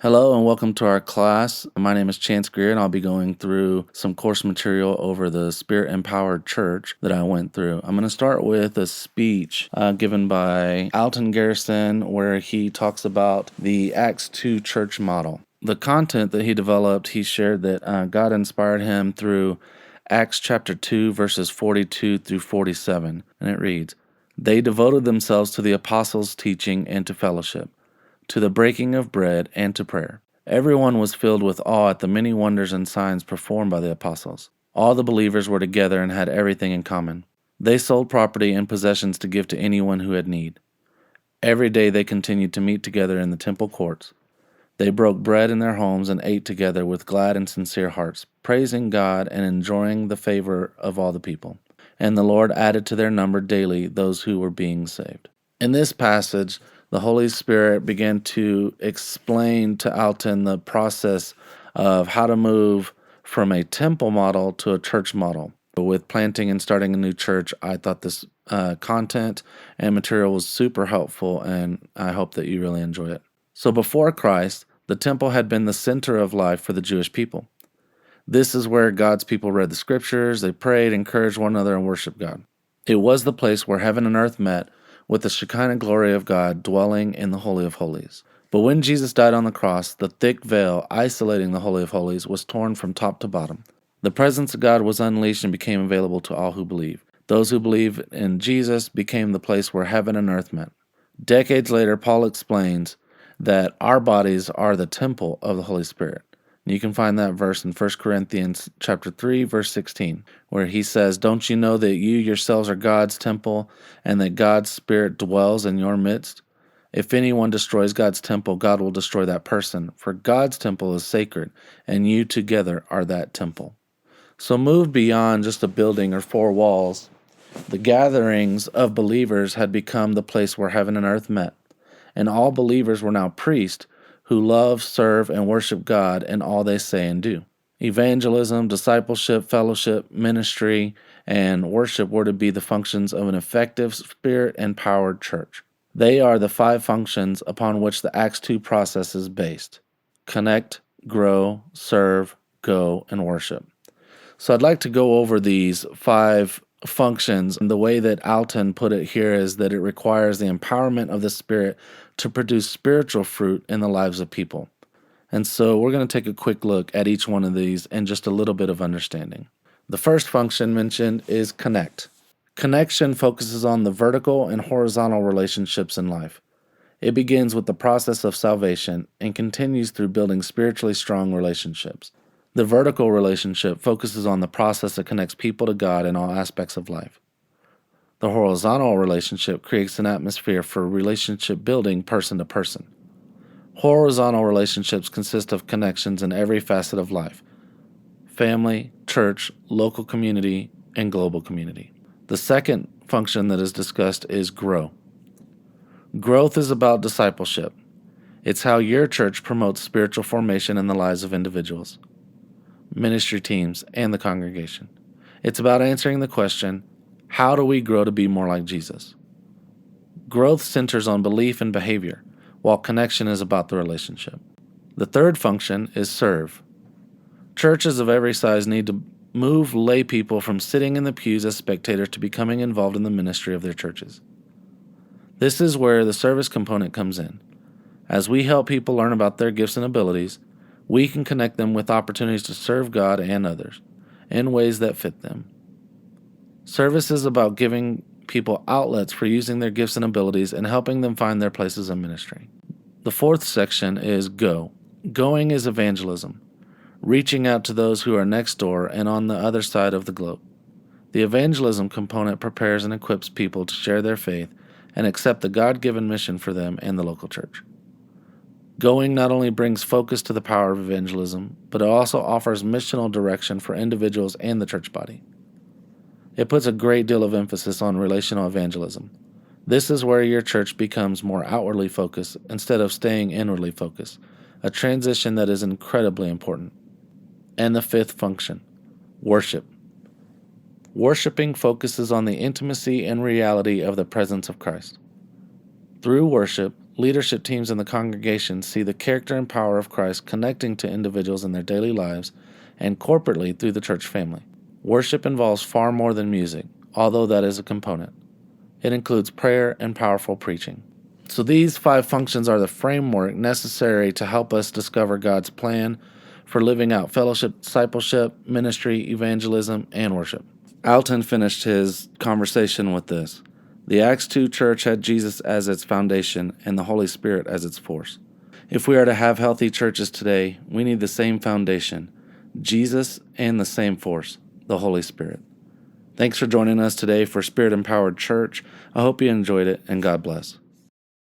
Hello and welcome to our class. My name is Chance Greer and I'll be going through some course material over the Spirit Empowered Church that I went through. I'm going to start with a speech given by Alton Garrison where he talks about the Acts 2 church model. The content that he developed, he shared that God inspired him through Acts chapter 2 verses 42 through 47, and it reads, "They devoted themselves to the apostles' teaching and to fellowship, to the breaking of bread, and to prayer. Everyone was filled with awe at the many wonders and signs performed by the apostles. All the believers were together and had everything in common. They sold property and possessions to give to anyone who had need. Every day they continued to meet together in the temple courts. They broke bread in their homes and ate together with glad and sincere hearts, praising God and enjoying the favor of all the people. And the Lord added to their number daily those who were being saved." In this passage, the Holy Spirit began to explain to Alton the process of how to move from a temple model to a church model. With planting and starting a new church, I thought this content and material was super helpful, and I hope that you really enjoy it. So before Christ, the temple had been the center of life for the Jewish people. This is where God's people read the scriptures, they prayed, encouraged one another, and worshiped God. It was the place where heaven and earth met, with the Shekinah glory of God dwelling in the Holy of Holies. But when Jesus died on the cross, the thick veil isolating the Holy of Holies was torn from top to bottom. The presence of God was unleashed and became available to all who believe. Those who believe in Jesus became the place where heaven and earth met. Decades later, Paul explains that our bodies are the temple of the Holy Spirit. You can find that verse in 1 Corinthians chapter 3, verse 16, where he says, "Don't you know that you yourselves are God's temple and that God's Spirit dwells in your midst? If anyone destroys God's temple, God will destroy that person, for God's temple is sacred, and you together are that temple." So move beyond just a building or four walls. The gatherings of believers had become the place where heaven and earth met, and all believers were now priests who love, serve, and worship God in all they say and do. Evangelism, discipleship, fellowship, ministry, and worship were to be the functions of an effective, Spirit-empowered church. They are the 5 functions upon which the Acts 2 process is based: connect, grow, serve, go, and worship. So I'd like to go over these 5 functions. And the way that Alton put it here is that it requires the empowerment of the Spirit to produce spiritual fruit in the lives of people. And so we're going to take a quick look at each one of these and just a little bit of understanding. The first function mentioned is connect. Connection focuses on the vertical and horizontal relationships in life. It begins with the process of salvation and continues through building spiritually strong relationships. The vertical relationship focuses on the process that connects people to God in all aspects of life. The horizontal relationship creates an atmosphere for relationship building person to person. Horizontal relationships consist of connections in every facet of life: family, church, local community, and global community. The second function that is discussed is grow. Growth is about discipleship. It's how your church promotes spiritual formation in the lives of individuals, ministry teams, and the congregation. It's about answering the question, how do we grow to be more like Jesus? Growth centers on belief and behavior, while connection is about the relationship. The third function is serve. Churches of every size need to move lay people from sitting in the pews as spectators to becoming involved in the ministry of their churches. This is where the service component comes in. As we help people learn about their gifts and abilities, we can connect them with opportunities to serve God and others in ways that fit them. Service is about giving people outlets for using their gifts and abilities and helping them find their places in ministry. The fourth section is go. Going is evangelism, reaching out to those who are next door and on the other side of the globe. The evangelism component prepares and equips people to share their faith and accept the God-given mission for them and the local church. Going not only brings focus to the power of evangelism, but it also offers missional direction for individuals and the church body. It puts a great deal of emphasis on relational evangelism. This is where your church becomes more outwardly focused instead of staying inwardly focused, a transition that is incredibly important. And the fifth function, worship. Worshiping focuses on the intimacy and reality of the presence of Christ. Through worship, leadership teams in the congregation see the character and power of Christ connecting to individuals in their daily lives and corporately through the church family. Worship involves far more than music, although that is a component. It includes prayer and powerful preaching. So these 5 functions are the framework necessary to help us discover God's plan for living out fellowship, discipleship, ministry, evangelism, and worship. Alton finished his conversation with this. The Acts 2 church had Jesus as its foundation and the Holy Spirit as its force. If we are to have healthy churches today, we need the same foundation, Jesus, and the same force, the Holy Spirit. Thanks for joining us today for Spirit Empowered Church. I hope you enjoyed it, and God bless.